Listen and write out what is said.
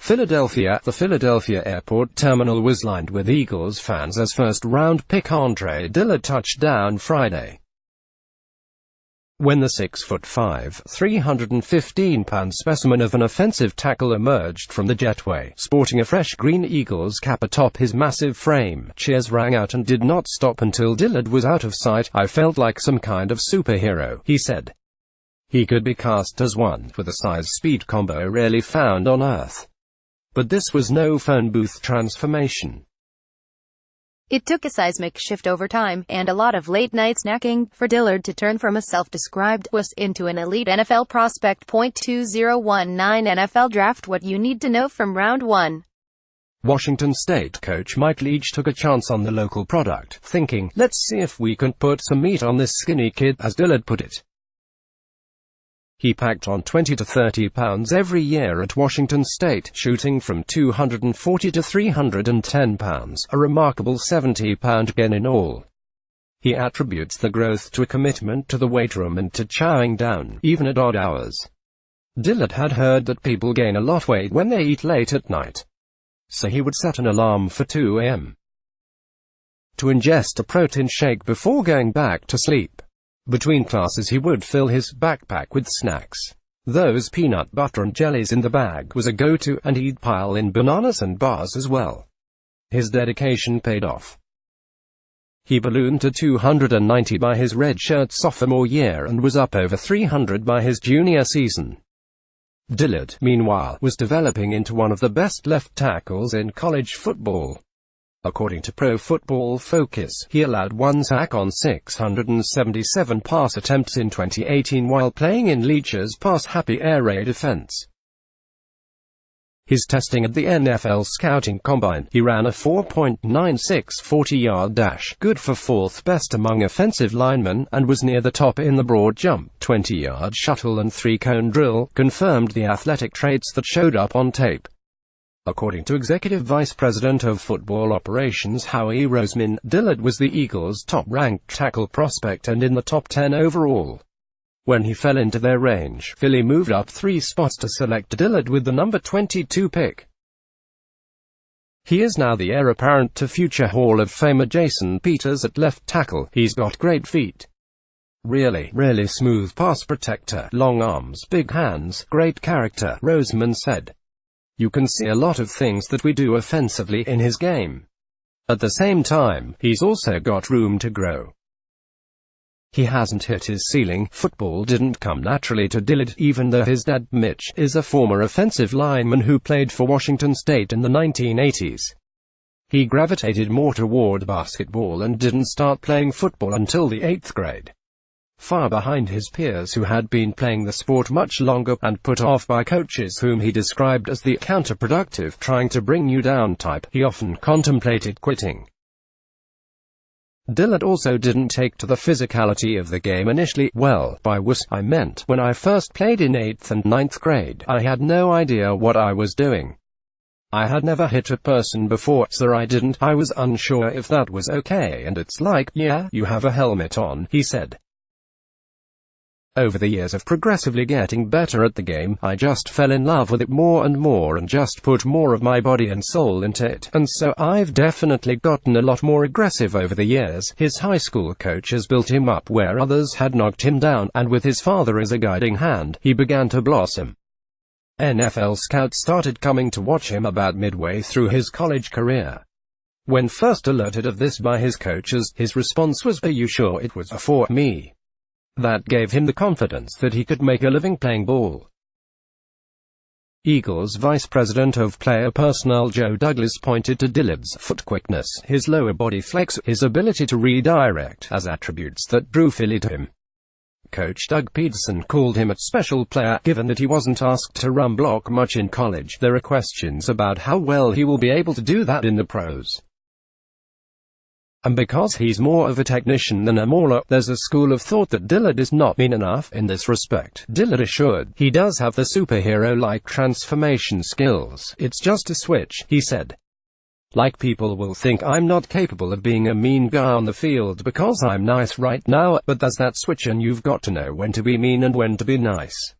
Philadelphia. The Philadelphia airport terminal was lined with Eagles fans as first-round pick Andre Dillard touched down Friday. When the 6'5", 315-pound specimen of an offensive tackle emerged from the jetway, sporting a fresh green Eagles cap atop his massive frame, cheers rang out and did not stop until Dillard was out of sight. "I felt like some kind of superhero," he said. He could be cast as one, with a size-speed combo rarely found on Earth. But this was no phone booth transformation. It took a seismic shift over time, and a lot of late-night snacking, for Dillard to turn from a self-described wuss into an elite NFL prospect. 2019 NFL Draft: What you need to know from Round 1. Washington State coach Mike Leach took a chance on the local product, thinking, "Let's see if we can put some meat on this skinny kid," as Dillard put it. He packed on 20 to 30 pounds every year at Washington State, shooting from 240 to 310 pounds, a remarkable 70-pound gain in all. He attributes the growth to a commitment to the weight room and to chowing down, even at odd hours. Dillard had heard that people gain a lot of weight when they eat late at night, so he would set an alarm for 2 a.m. to ingest a protein shake before going back to sleep. Between classes he would fill his backpack with snacks. Those peanut butter and jellies in the bag was a go-to, and he'd pile in bananas and bars as well. His dedication paid off. He ballooned to 290 by his redshirt sophomore year and was up over 300 by his junior season. Dillard, meanwhile, was developing into one of the best left tackles in college football. According to Pro Football Focus, he allowed 1 sack on 677 pass attempts in 2018 while playing in Leach's pass-happy air raid offense. His testing at the NFL Scouting Combine, he ran a 4.96 40-yard dash, good for 4th best among offensive linemen, and was near the top in the broad jump, 20-yard shuttle and 3-cone drill, confirmed the athletic traits that showed up on tape. According to Executive Vice President of Football Operations Howie Roseman, Dillard was the Eagles' top-ranked tackle prospect and in the top 10 overall. When he fell into their range, Philly moved up 3 spots to select Dillard with the number 22 pick. He is now the heir apparent to future Hall of Famer Jason Peters at left tackle. He's got great feet. Really smooth pass protector, long arms, big hands, great character, Roseman said. You can see a lot of things that we do offensively in his game. At the same time, he's also got room to grow. He hasn't hit his ceiling. Football didn't come naturally to Dillard, even though his dad, Mitch, is a former offensive lineman who played for Washington State in the 1980s. He gravitated more toward basketball and didn't start playing football until the 8th grade. Far behind his peers who had been playing the sport much longer, and put off by coaches whom he described as the counterproductive, trying to bring you down type, he often contemplated quitting. Dillard also didn't take to the physicality of the game initially. "Well, by wuss, I meant, when I first played in 8th and 9th grade, I had no idea what I was doing. I had never hit a person before, so I was unsure if that was okay, and it's like, yeah, you have a helmet on," he said. "Over the years of progressively getting better at the game, I just fell in love with it more and more and just put more of my body and soul into it, and so I've definitely gotten a lot more aggressive over the years." His high school coach has built him up where others had knocked him down, and with his father as a guiding hand, he began to blossom. NFL scouts started coming to watch him about midway through his college career. When first alerted of this by his coaches, his response was, "Are you sure it was for me?" That gave him the confidence that he could make a living playing ball. Eagles Vice President of Player Personnel Joe Douglas pointed to Dillard's foot quickness, his lower body flex, his ability to redirect, as attributes that drew Philly to him. Coach Doug Peterson called him a special player. Given that he wasn't asked to run block much in college, there are questions about how well he will be able to do that in the pros. And because he's more of a technician than a mauler, there's a school of thought that Dillard is not mean enough in this respect. Dillard assured, he does have the superhero-like transformation skills. "It's just a switch," he said. "Like, people will think I'm not capable of being a mean guy on the field because I'm nice right now, but there's that switch and you've got to know when to be mean and when to be nice."